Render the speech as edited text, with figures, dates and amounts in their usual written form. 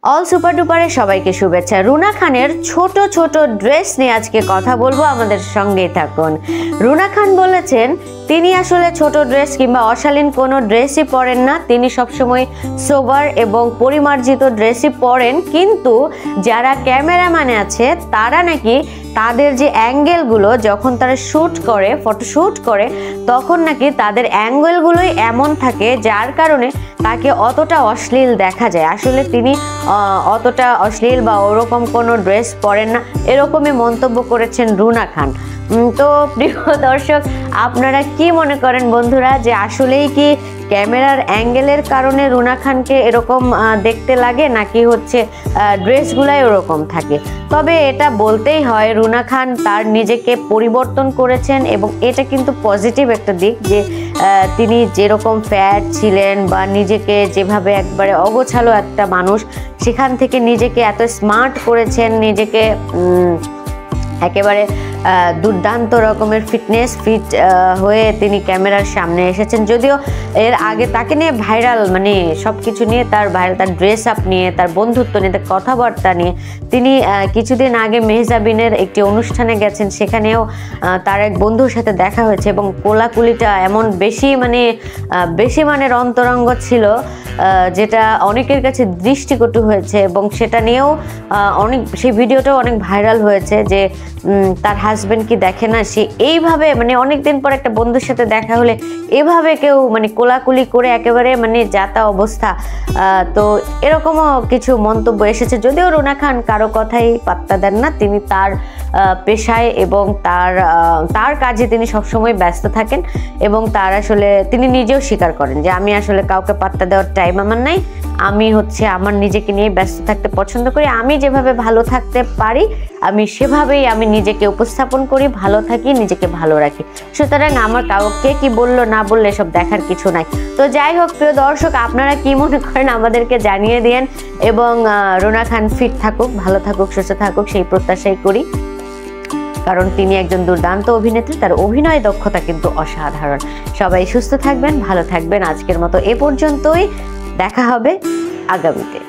All super ডুপারে সবাইকে শুভেচ্ছা। রুনা খানের ছোট ছোট ড্রেস নিয়ে আজকে কথা বলবো, আমাদের সঙ্গেই থাকুন। রুনা খান বলেছেন তিনি আসলে ছোট ড্রেস কিংবা অশালীন কোনো ড্রেসই পরেন না, তিনি সবসময় সোবার এবং পরিমার্জিত ড্রেসই পরেন, কিন্তু যারা ক্যামেরাম্যান আছে তারা নাকি তাদের যে অ্যাঙ্গেলগুলো যখন তারা শ্যুট করে, ফটোশ্যুট করে, তখন নাকি তাদের অ্যাঙ্গেলগুলোই এমন থাকে যার কারণে তাকে অতটা অশ্লীল দেখা যায়। আসলে তিনি অতটা অশ্লীল বা ওরকম কোনো ড্রেস পরেন না, এরকমই মন্তব্য করেছেন রুনা খান। তো প্রিয় দর্শক, আপনারা কি মনে করেন বন্ধুরা, যে আসলেই কি ক্যামেরার অ্যাঙ্গেলের কারণে রুনা খানকে এরকম দেখতে লাগে, নাকি হচ্ছে ড্রেসগুলাই ওরকম থাকে? তবে এটা বলতেই হয়, রুনা খান তার নিজেকে পরিবর্তন করেছেন এবং এটা কিন্তু পজিটিভ একটা দিক, যে তিনি যেরকম ফ্যাট ছিলেন বা নিজেকে যেভাবে একবারে অগোছালো একটা মানুষ, সেখান থেকে নিজেকে এত স্মার্ট করেছেন, নিজেকে একেবারে দুর্দান্ত রকমের ফিট হয়ে তিনি ক্যামেরার সামনে এসেছেন। যদিও এর আগে তাকে নিয়ে ভাইরাল, মানে সব কিছু নিয়ে তার ড্রেস আপ নিয়ে, তার বন্ধুত্ব নিয়ে, তার কথাবার্তা নিয়ে তিনি কিছুদিন আগে মেহজাবিনের একটি অনুষ্ঠানে গেছেন, সেখানেও তার এক বন্ধুর সাথে দেখা হয়েছে এবং কোলাকুলিটা এমন বেশি মানের অন্তরঙ্গ ছিল, যেটা অনেকের কাছে দৃষ্টিকটু হয়েছে এবং সেটা নিয়েও সেই ভিডিওটাও অনেক ভাইরাল হয়েছে, যে তার হাজবেন্ড কি দেখে না, সে এইভাবে মানে অনেকদিন পর একটা বন্ধুর সাথে দেখা হলে এভাবে কেউ মানে কোলাকুলি করে একেবারে মানে যাতা অবস্থা। তো এরকমও কিছু মন্তব্য এসেছে। যদিও রুনা খান কারো কথাই পাত্তা দেন না, তিনি তার পেশায় এবং তার কাজে তিনি সবসময় ব্যস্ত থাকেন এবং তার আসলে তিনি নিজেও স্বীকার করেন যে আমি আসলে কাউকে পাত্তা দেওয়ার টাইম আমার নাই, আমি হচ্ছে আমার নিজেকে নিয়ে ব্যস্ত থাকতে পছন্দ করি, আমি যেভাবে ভালো থাকতে পারি আমি সেভাবেই আমি নিজেকে উপস্থাপন করি, ভালো থাকি, নিজেকে ভালো রাখি। সুতরাং আমার কাউকে কি বললো না বললে এসব দেখার কিছু নাই। তো যাই হোক প্রিয় দর্শক, আপনারা কি মনে করেন আমাদেরকে জানিয়ে দিন এবং রুনা খান ফিট থাকুক, ভালো থাকুক, সুস্থ থাকুক সেই প্রত্যাশাই করি, কারণ তিনি একজন দুর্দান্ত অভিনেত্রী, তার অভিনয় দক্ষতা কিন্তু অসাধারণ। সবাই সুস্থ থাকবেন, ভালো থাকবেন। আজকের মতো এ পর্যন্তই, দেখা হবে আগামীতে।